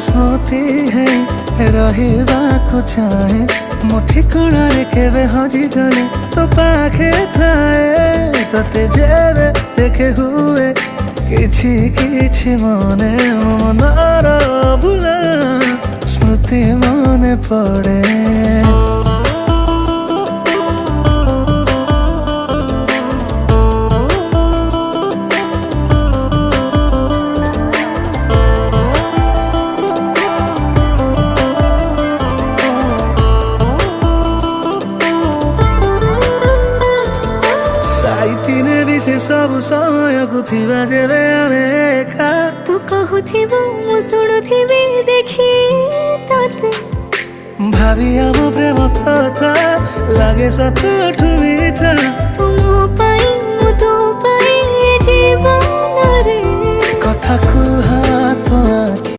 स्मृति है रहिबाकु चाहे मो ठिकणारे केबे हजि गले तो पाखे थाए तते जेबे देखे हुए किछि किछि मने मनर भुला स्मृति मने पड़े। साइतिने विशे सब सहयोग थिबा जेबे आमे एका तू कहूथिबो मु शुणुथिबी देखी तते भावी आम प्रेम कथा लागे सतठु मीठा तू मो पाई मु तो पाई जीवन रे कथा कुहा